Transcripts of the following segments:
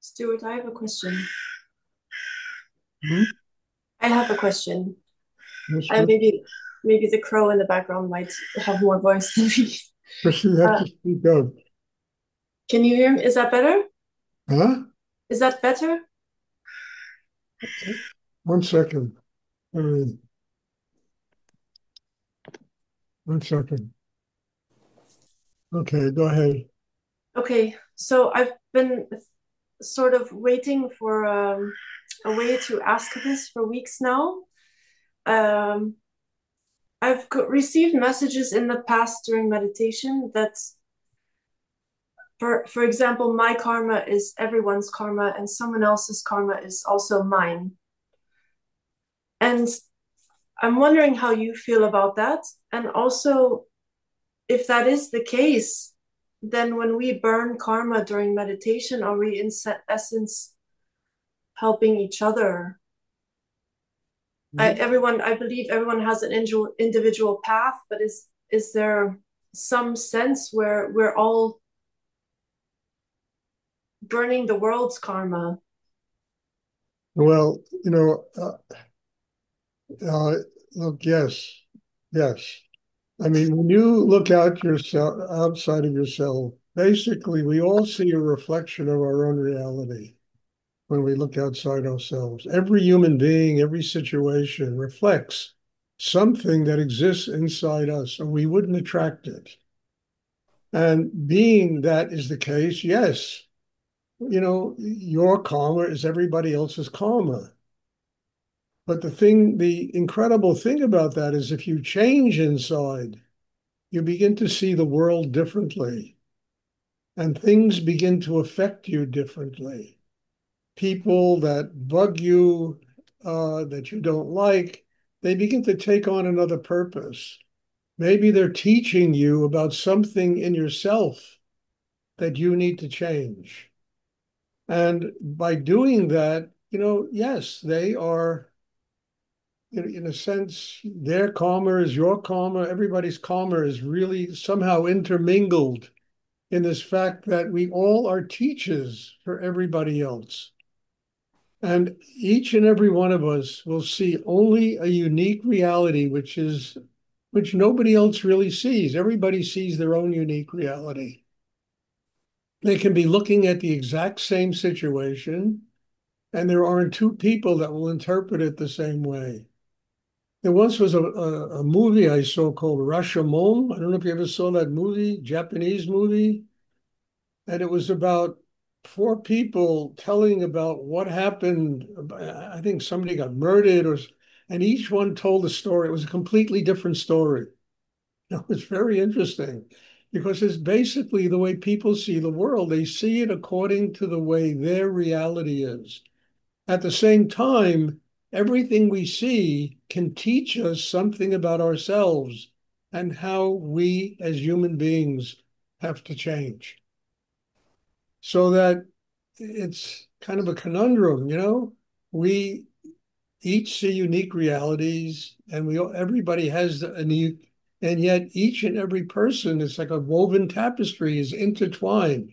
Stuart, I have a question. Hmm? I have a question. Yes, And maybe the crow in the background might have more voice than me. Chris, you have Uh, to speak up. can you hear me? Is that better? Huh? Is that better? 1 second. I mean, 1 second. Okay, go ahead. Okay, so I've been sort of waiting for a way to ask this for weeks now. Um, received messages in the past during meditation that, for example, my karma is everyone's karma, and someone else's karma is also mine. And I'm wondering how you feel about that. And also, if that is the case, then when we burn karma during meditation, are we in essence helping each other? I believe everyone has an individual path, but is there some sense where we're all burning the world's karma? Well, uh, look, yes, yes. I mean, when you look out yourself, outside of yourself, basically, we all see a reflection of our own reality when we look outside ourselves. Every human being, every situation reflects something that exists inside us, or we wouldn't attract it. And being that is the case, yes, your karma is everybody else's karma. But the incredible thing about that is if you change inside, you begin to see the world differently and things begin to affect you differently. People that bug you, that you don't like, they begin to take on another purpose. Maybe they're teaching you about something in yourself that you need to change. And by doing that, yes, they are, in a sense, their karma is your karma. Everybody's karma is really somehow intermingled in this fact that we all are teachers for everybody else. And each and every one of us will see only a unique reality, which nobody else really sees. Everybody sees their own unique reality. They can be looking at the exact same situation, and there aren't two people that will interpret it the same way. There once was a movie I saw called Rashomon. I don't know if you ever saw that movie, Japanese movie. And it was about four people telling about what happened. I think somebody got murdered, and each one told a story. It was a completely different story. It was very interesting because it's basically the way people see the world. They see it according to the way their reality is. At the same time, everything we see can teach us something about ourselves and how we as human beings have to change. So that it's kind of a conundrum. We each see unique realities, and everybody has a unique, and yet each and every person is like a woven tapestry, is intertwined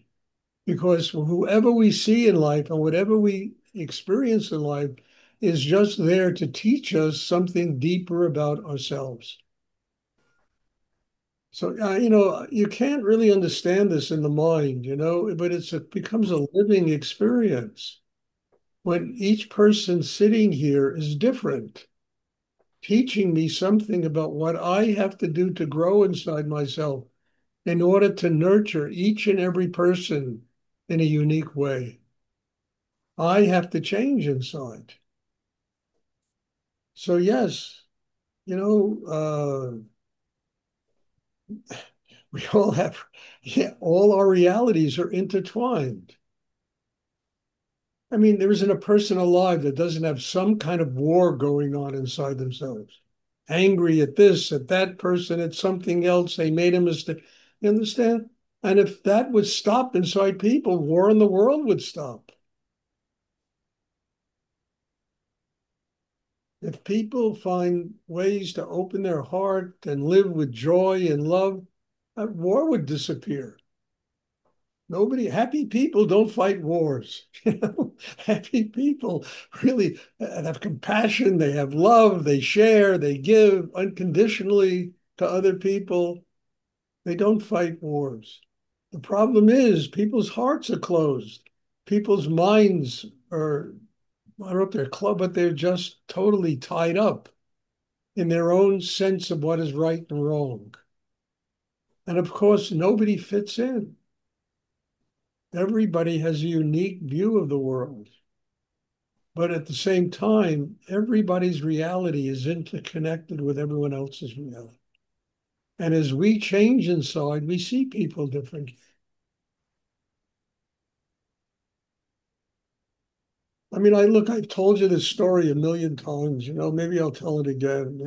because whoever we see in life and whatever we experience in life is just there to teach us something deeper about ourselves. So, you can't really understand this in the mind, but it becomes a living experience when each person sitting here is different, teaching me something about what I have to do to grow inside myself in order to nurture each and every person in a unique way. I have to change inside. So, yes, you know, we all have, yeah, all our realities are intertwined. I mean, there isn't a person alive that doesn't have some kind of war going on inside themselves. Angry at this, at that person, at something else. They made a mistake. You understand? And if that would stop inside people, war in the world would stop. If people find ways to open their heart and live with joy and love, war would disappear. Nobody, happy people don't fight wars. Happy people really have compassion, they have love, they share, they give unconditionally to other people. They don't fight wars. The problem is people's hearts are closed. People's minds are, I don't know if they're closed, but they're just totally tied up in their own sense of what is right and wrong. And of course, nobody fits in. Everybody has a unique view of the world. But at the same time, everybody's reality is interconnected with everyone else's reality. And as we change inside, we see people differently. I mean, I've told you this story a million times, maybe I'll tell it again,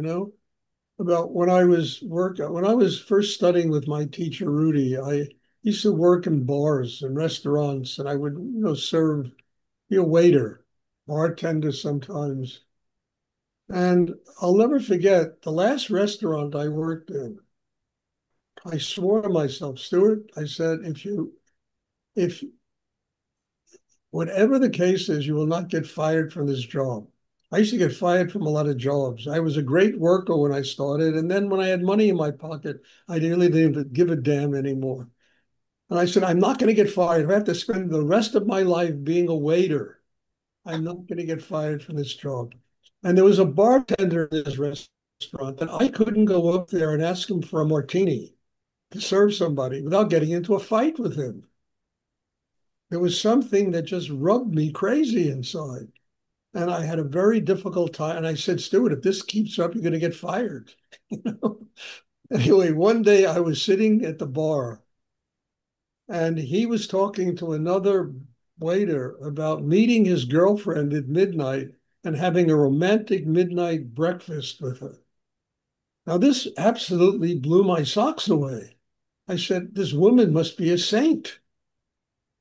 about when I was first studying with my teacher, Rudy, I used to work in bars and restaurants, and I would, serve, be a waiter, bartender sometimes. And I'll never forget the last restaurant I worked in. I swore to myself, Stuart, I said, if whatever the case is, you will not get fired from this job. I used to get fired from a lot of jobs. I was a great worker when I started. And then when I had money in my pocket, I really didn't give a damn anymore. And I said, I'm not going to get fired. If I have to spend the rest of my life being a waiter, I'm not going to get fired from this job. And there was a bartender in this restaurant, and I couldn't go up there and ask him for a martini to serve somebody without getting into a fight with him. There was something that just rubbed me crazy inside. And I had a very difficult time. And I said, Stuart, if this keeps up, you're going to get fired. You know? Anyway, one day I was sitting at the bar and he was talking to another waiter about meeting his girlfriend at midnight and having a romantic midnight breakfast with her. Now, this absolutely blew my socks away. I said, this woman must be a saint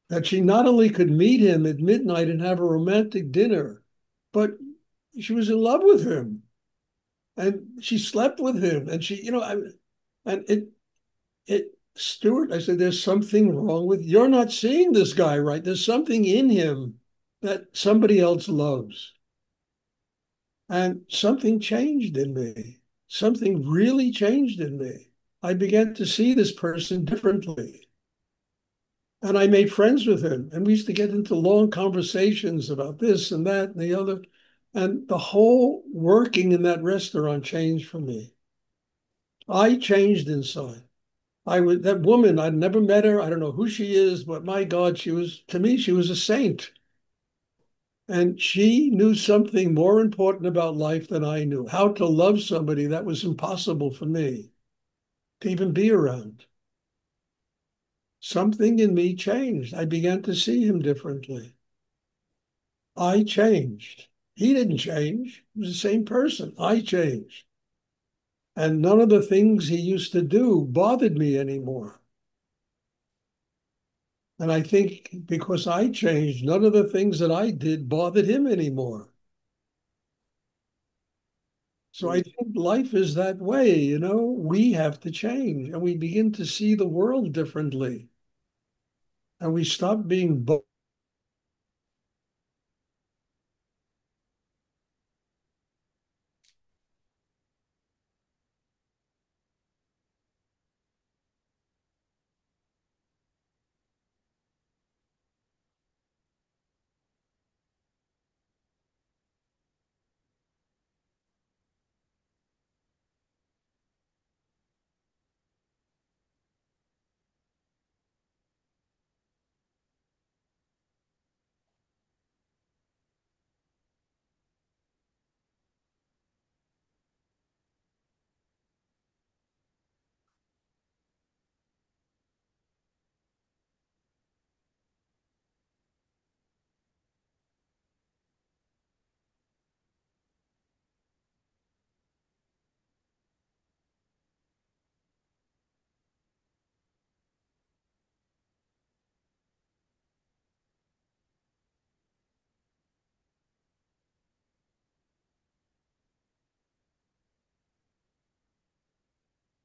that she not only could meet him at midnight and have a romantic dinner, but she was in love with him and she slept with him. And and Stuart, I said, there's something wrong with, you're not seeing this guy right. There's something in him that somebody else loves. And something changed in me. Something really changed in me. I began to see this person differently. And I made friends with him. And we used to get into long conversations about this and that and the other. And the whole working in that restaurant changed for me. I changed inside. I was that woman, I'd never met her. I don't know who she is, but my God, to me, she was a saint. And she knew something more important about life than I knew, how to love somebody that was impossible for me to even be around. Something in me changed. I began to see him differently. I changed. He didn't change. He was the same person. I changed. And none of the things he used to do bothered me anymore. And I think because I changed, none of the things that I did bothered him anymore. So I think life is that way, we have to change and we begin to see the world differently. And we stop being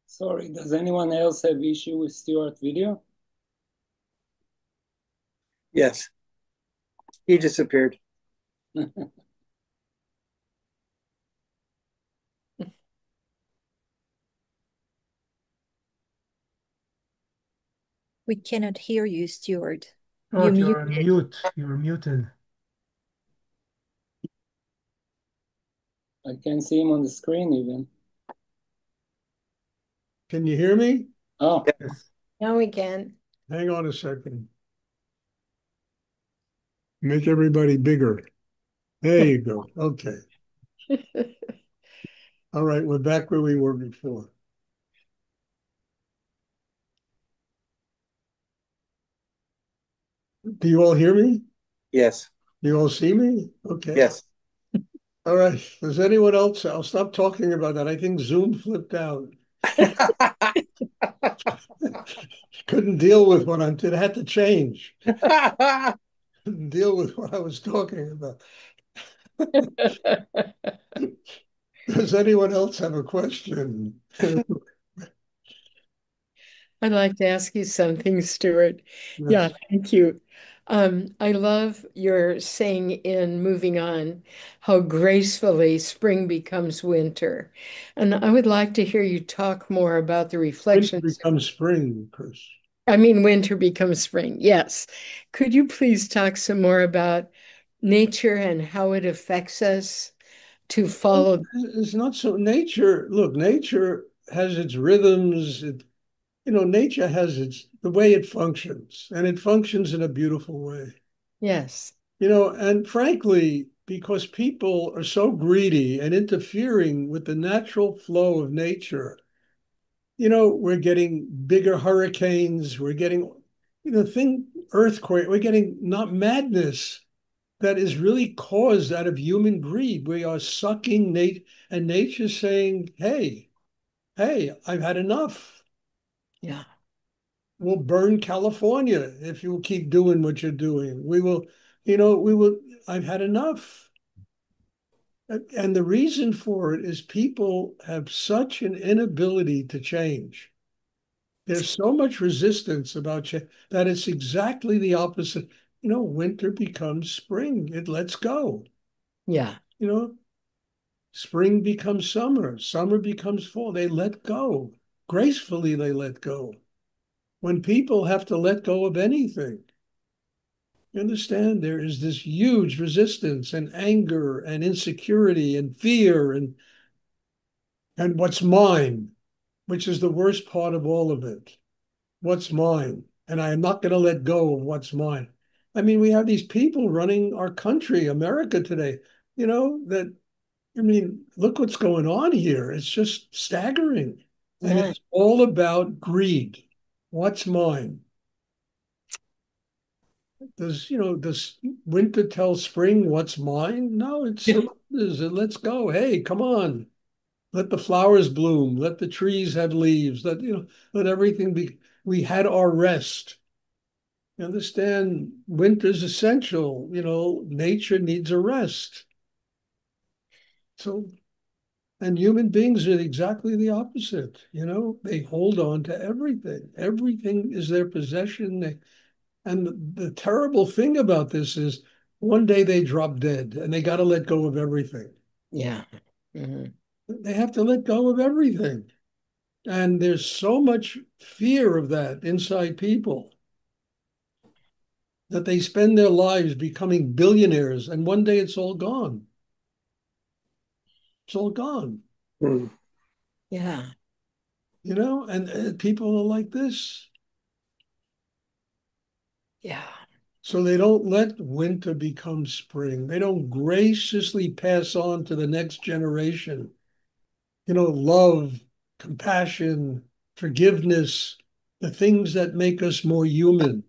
Sorry, does anyone else have issue with Stuart video? Yes, he disappeared. We cannot hear you, Stuart. Oh, You you're on muted. mute. You're muted. I can see him on the screen even. Can you hear me? Oh, Yes. Now we can. Hang on a second. Make everybody bigger. There you go. Okay. All right, we're back where we were before. Do you all hear me? yes, Do you all see me? Okay. yes. All right. Does anyone else? I'll stop talking about that. I think Zoom flipped out. Couldn't deal with what it had to change. Couldn't deal with what I was talking about. Does anyone else have a question? I'd like to ask you something, Stuart. Yeah, Yes. thank you. I love your saying in Moving On how gracefully spring becomes winter. And I would like to hear you talk more about the Winter reflections. becomes spring, Chris. I mean, winter becomes spring. Yes. Could you please talk some more about nature and how it affects us to Well, follow? it's not so nature. Look, nature has its rhythms. Nature has the way it functions, and it functions in a beautiful way. Yes. And frankly, because people are so greedy and interfering with the natural flow of nature, we're getting bigger hurricanes, we're getting, earthquake, we're getting not madness that is really caused out of human greed. We are sucking nature, and nature's saying, hey, I've had enough. Yeah. We'll burn California if you keep doing what you're doing. We will, I've had enough. And the reason for it is people have such an inability to change. There's so much resistance about change that it's exactly the opposite. Winter becomes spring. It lets go. Yeah. You know, Spring becomes summer. Summer becomes fall. They let go. Gracefully, they let go. When people have to let go of anything, you understand there is this huge resistance and anger and insecurity and fear and what's mine, which is the worst part of all of it. What's mine? And I am not going to let go of what's mine. I mean, we have these people running our country, America today, that, I mean, look what's going on here. It's just staggering. And Yeah. it's all about greed. What's mine? Does winter tell spring what's mine? No, it surrenders. It lets go. Hey, come on. Let the flowers bloom. Let the trees have leaves. Let everything be. We had our rest. You understand? Winter's essential. Nature needs a rest. So, and human beings are exactly the opposite. They hold on to everything. Everything is their possession. And the terrible thing about this is one day they drop dead and they got to let go of everything. Yeah. Mhm. They have to let go of everything. And there's so much fear of that inside people that they spend their lives becoming billionaires and one day it's all gone. It's all gone, Hmm. Yeah. and people are like this. Yeah. So they don't let winter become spring. They don't graciously pass on to the next generation love, compassion, forgiveness, the things that make us more human.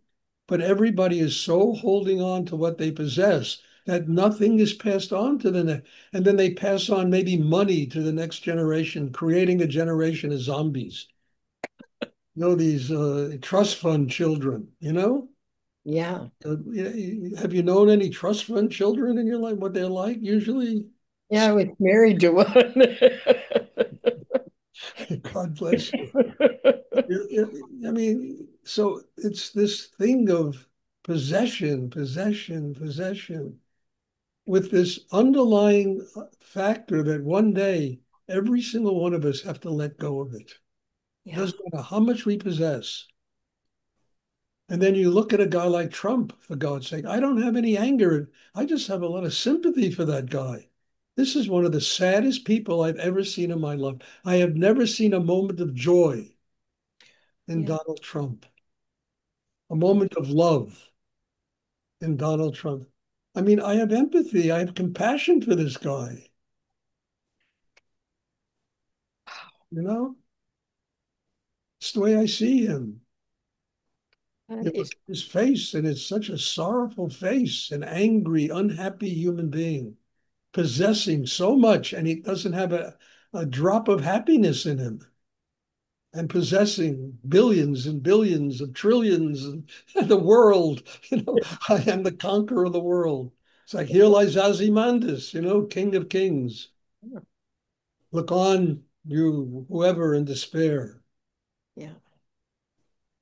But everybody is so holding on to what they possess that nothing is passed on to the next. And then they pass on maybe money to the next generation, creating a generation of zombies. These trust fund children. Yeah. Have you known any trust fund children in your life? What they're like usually? Yeah, I was married to one. God bless you. I mean, so it's this thing of possession, possession, possession, with this underlying factor that one day every single one of us have to let go of it. Yeah. Doesn't matter how much we possess. And then you look at a guy like Trump, for God's sake. I don't have any anger. I just have a lot of sympathy for that guy. This is one of the saddest people I've ever seen in my life. I have never seen a moment of joy in Yeah. Donald Trump, a moment of love in Donald Trump. I mean, I have empathy. I have compassion for this guy. You know, it's the way I see him. That You look is, at his face, and it's such a sorrowful face, an angry, unhappy human being, possessing so much, and he doesn't have a drop of happiness in him, and possessing billions and billions of trillions and the world. I am the conqueror of the world. It's like, here lies Ozymandias, king of kings. Look on, you whoever in despair. yeah.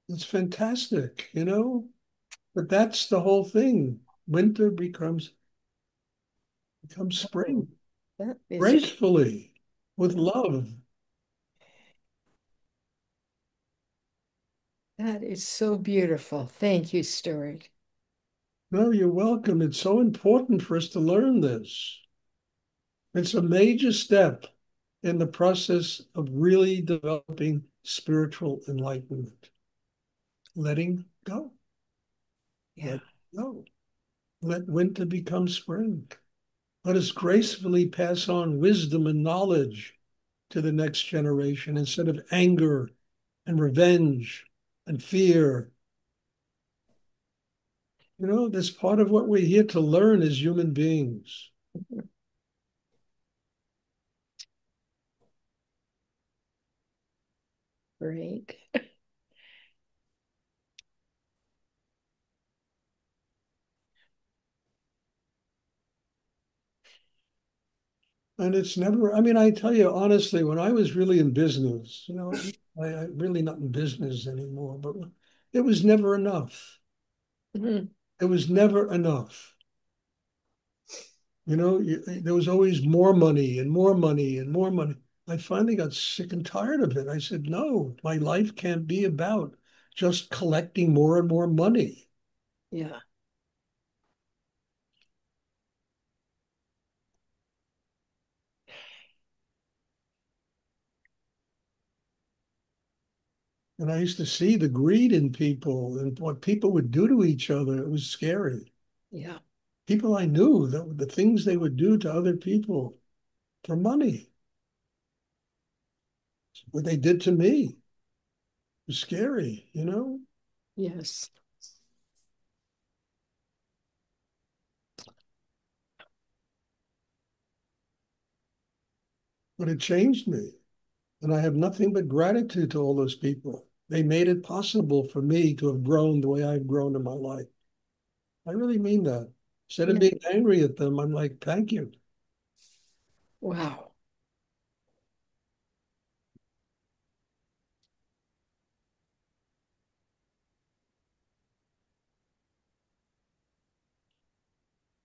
It's fantastic. But that's the whole thing. Winter becomes spring, That is, gracefully, with love. that is so beautiful. Thank you, Stuart. No, you're welcome. It's so important for us to learn this. It's a major step in the process of really developing spiritual enlightenment. Letting go. Yeah. Let go. Let winter become spring. Let us gracefully pass on wisdom and knowledge to the next generation instead of anger and revenge and fear. That's part of what we're here to learn as human beings. Great. And it's never, I mean, I tell you honestly, when I was really in business, I'm really not in business anymore, but it was never enough. Mhm. It was never enough. There was always more money and more money and more money. I finally got sick and tired of it. I said, no, my life can't be about just collecting more and more money. Yeah. And I used to see the greed in people and what people would do to each other. It was scary. Yeah. People I knew, the things they would do to other people for money, what they did to me was scary. Yes. But it changed me. And I have nothing but gratitude to all those people. They made it possible for me to have grown the way I've grown in my life. I really mean that. Instead of Yeah. being angry at them, I'm like, thank you. Wow.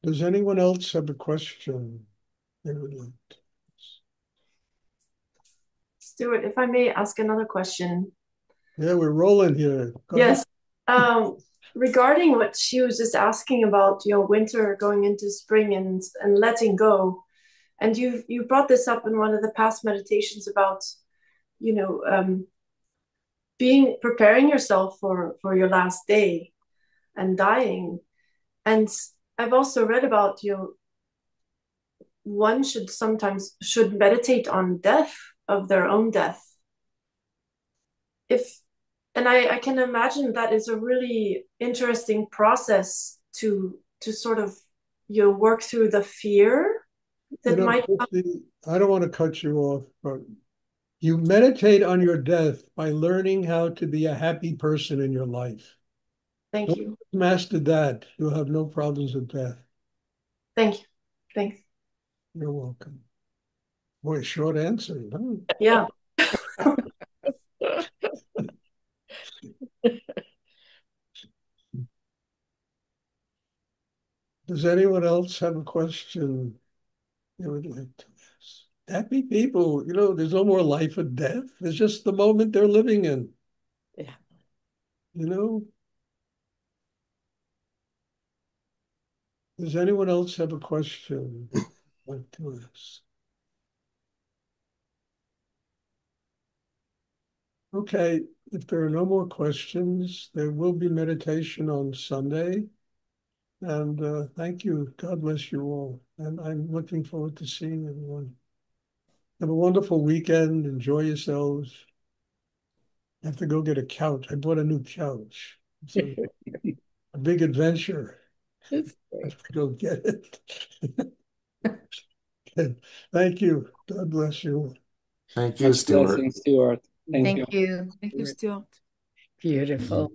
Does anyone else have a question they would like to? Stuart, if I may ask another question. Yeah, we're rolling here. Go ahead. Yes. Regarding what she was just asking about, winter going into spring and letting go. And you brought this up in one of the past meditations about, you know, um, preparing yourself for your last day and dying. And I've also read about, one should meditate on death, of their own death. If and I can imagine that is a really interesting process to sort of work through the fear that might come. Christy, I don't want to cut you off, but you meditate on your death by learning how to be a happy person in your life. Thank Once you. you've mastered that, you'll have no problems with death. Thank you. Thanks. You're welcome. Boy, short answer, huh? Yeah. Does anyone else have a question they would like to ask? Happy people, there's no more life or death. It's just the moment they're living in. Yeah. You know? Does anyone else have a question they'd like to ask? Okay, if there are no more questions, there will be meditation on Sunday. And thank you. God bless you all. And I'm looking forward to seeing everyone. Have a wonderful weekend. Enjoy yourselves. I have to go get a couch. I bought a new couch. It's a big adventure. That's I great. have to go get it. Okay. Thank you. God bless you. Thank you, Much Stuart. blessings, Stuart. Thank you. Thank you. Thank you, Stuart. Beautiful.